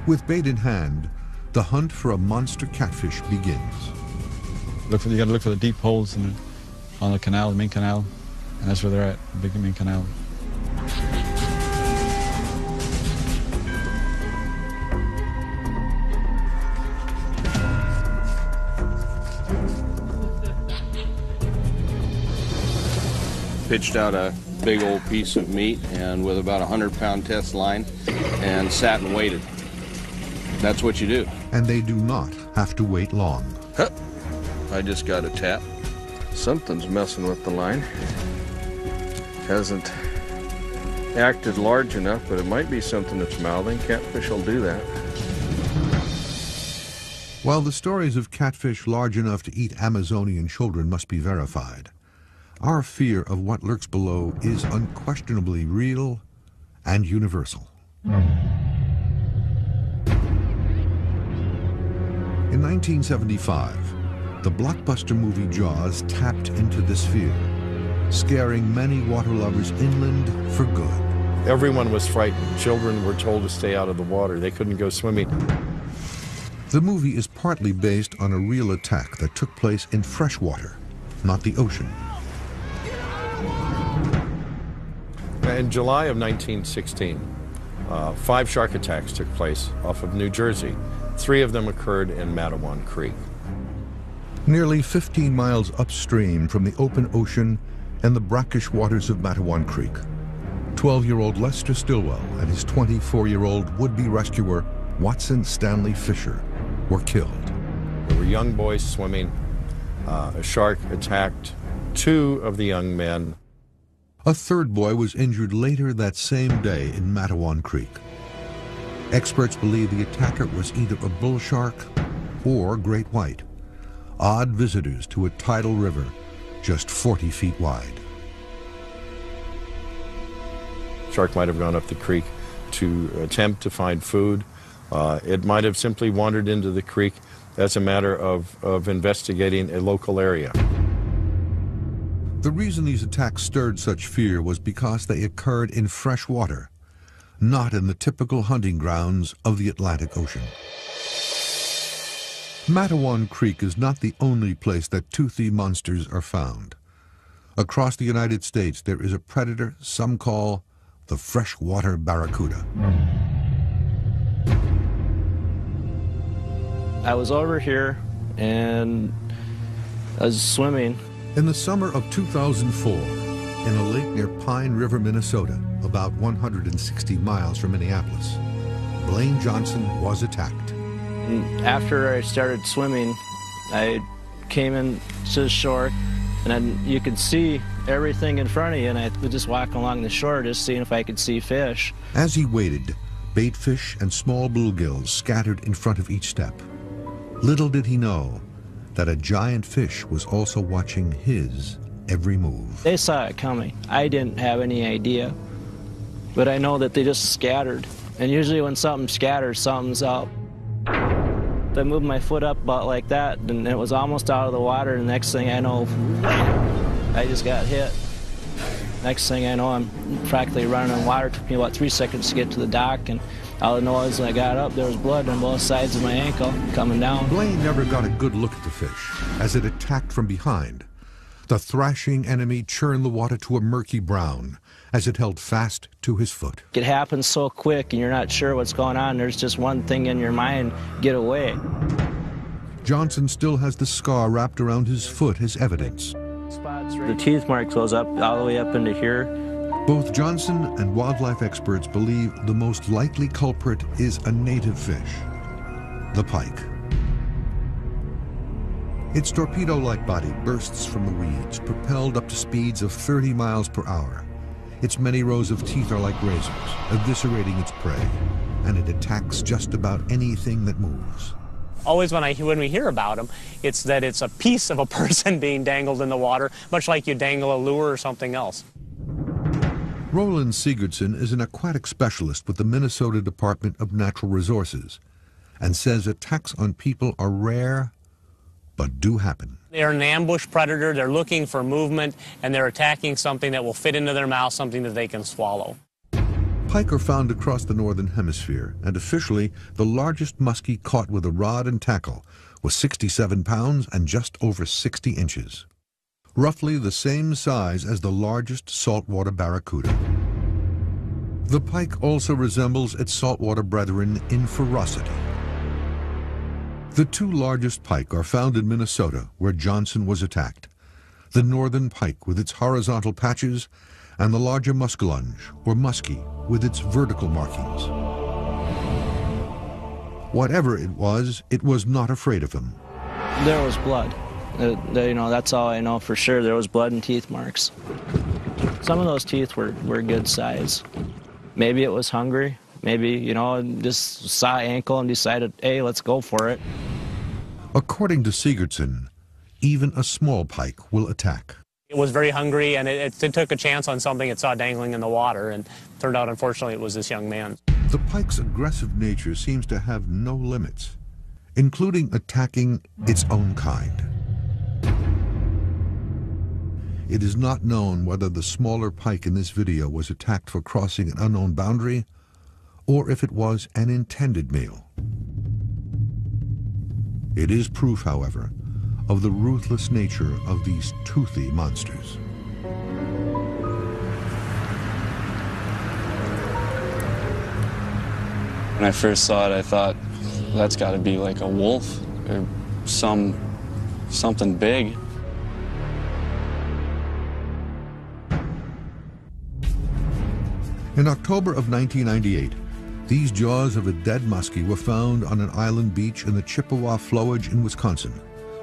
With bait in hand, the hunt for a monster catfish begins. You got to look for the deep holes on the canal, the main canal, and that's where they're at, the big main canal. Pitched out a big old piece of meat and with about a 100-pound test line and sat and waited. That's what you do. And they do not have to wait long. Huh. I just got a tap. Something's messing with the line. Hasn't acted large enough, but it might be something that's mouthing. Catfish will do that. While the stories of catfish large enough to eat Amazonian children must be verified, our fear of what lurks below is unquestionably real and universal. In 1975, the blockbuster movie Jaws tapped into this fear, scaring many water lovers inland for good. Everyone was frightened. Children were told to stay out of the water. They couldn't go swimming. The movie is partly based on a real attack that took place in freshwater, not the ocean. In July of 1916, 5 shark attacks took place off of New Jersey. 3 of them occurred in Marrow Creek. Nearly 15 miles upstream from the open ocean and the brackish waters of Matawan Creek, 12-year-old Lester Stilwell and his 24-year-old would-be rescuer, Watson Stanley Fisher, were killed. There were young boys swimming. A shark attacked 2 of the young men. A third boy was injured later that same day in Matawan Creek. Experts believe the attacker was either a bull shark or great white, odd visitors to a tidal river just 40 feet wide. Shark might have gone up the creek to attempt to find food. It might have simply wandered into the creek as a matter of investigating a local area. The reason these attacks stirred such fear was because they occurred in fresh water, not in the typical hunting grounds of the Atlantic Ocean. Matawan Creek is not the only place that toothy monsters are found. Across the United States, there is a predator some call the freshwater barracuda. I was over here and I was swimming. In the summer of 2004, in a lake near Pine River, Minnesota, about 160 miles from Minneapolis, Blaine Johnson was attacked. And after I started swimming, I came in to the shore, and then you could see everything in front of you, and I was just walking along the shore just seeing if I could see fish. As he waited, baitfish and small bluegills scattered in front of each step. Little did he know that a giant fish was also watching his every move. They saw it coming. I didn't have any idea, but I know that they just scattered. And usually when something scatters, something's up. I moved my foot up about like that, and it was almost out of the water, and the next thing I know, I just got hit. Next thing I know, I'm practically running in water. It took me about 3 seconds to get to the dock, and all I know is when I got up, there was blood on both sides of my ankle coming down. Blaine never got a good look at the fish as it attacked from behind. The thrashing enemy churned the water to a murky brown as it held fast to his foot. It happens so quick, and you're not sure what's going on. There's just one thing in your mind: get away. Johnson still has the scar wrapped around his foot as evidence. The teeth mark goes up all the way up into here. Both Johnson and wildlife experts believe the most likely culprit is a native fish, the pike. Its torpedo-like body bursts from the weeds, propelled up to speeds of 30 miles per hour. Its many rows of teeth are like razors, eviscerating its prey, and it attacks just about anything that moves. Always when we hear about them, it's that it's a piece of a person being dangled in the water, much like you dangle a lure or something else. Roland Sigurdson is an aquatic specialist with the Minnesota Department of Natural Resources and says attacks on people are rare, but do happen. They're an ambush predator. They're looking for movement, and they're attacking something that will fit into their mouth, something that they can swallow. Pike are found across the northern hemisphere, and officially the largest muskie caught with a rod and tackle was 67 pounds and just over 60 inches. Roughly the same size as the largest saltwater barracuda. The pike also resembles its saltwater brethren in ferocity. The two largest pike are found in Minnesota, where Johnson was attacked. The northern pike with its horizontal patches, and the larger muskellunge, or muskie, with its vertical markings. Whatever it was not afraid of him. There was blood. That's all I know for sure. There was blood and teeth marks. Some of those teeth were good size. Maybe it was hungry. Maybe, just saw ankle and decided, hey, let's go for it. According to Sigurdsson, even a small pike will attack. It was very hungry, and it took a chance on something it saw dangling in the water, and turned out, unfortunately, it was this young man. The pike's aggressive nature seems to have no limits, including attacking its own kind. It is not known whether the smaller pike in this video was attacked for crossing an unknown boundary, or if it was an intended meal. It is proof, however, of the ruthless nature of these toothy monsters. When I first saw it, I thought, that's got to be like a wolf or something big. In October of 1998, these jaws of a dead muskie were found on an island beach in the Chippewa flowage in Wisconsin,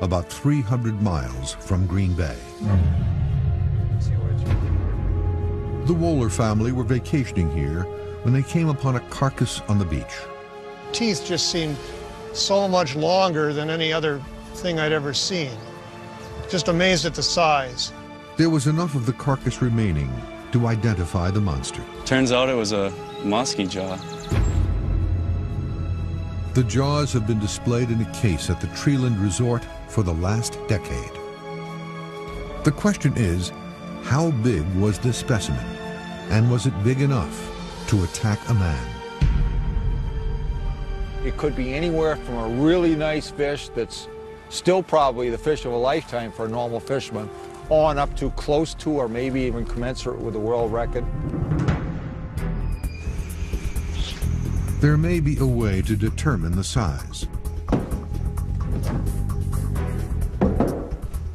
about 300 miles from Green Bay. The Wohler family were vacationing here when they came upon a carcass on the beach. Teeth just seemed so much longer than any other thing I'd ever seen. Just amazed at the size. There was enough of the carcass remaining to identify the monster. Turns out it was a muskie jaw. The jaws have been displayed in a case at the Treeland Resort for the last decade. The question is, how big was this specimen? And was it big enough to attack a man? It could be anywhere from a really nice fish that's still probably the fish of a lifetime for a normal fisherman, on up to close to or maybe even commensurate with the world record. There may be a way to determine the size.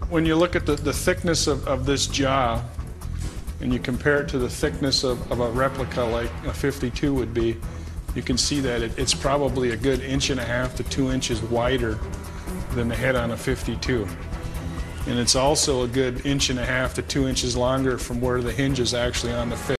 When you look at the thickness of this jaw and you compare it to the thickness of a replica like a 52 would be, you can see that it's probably a good 1.5 to 2 inches wider than the head on a 52. And it's also a good 1.5 to 2 inches longer from where the hinge is actually on the fish.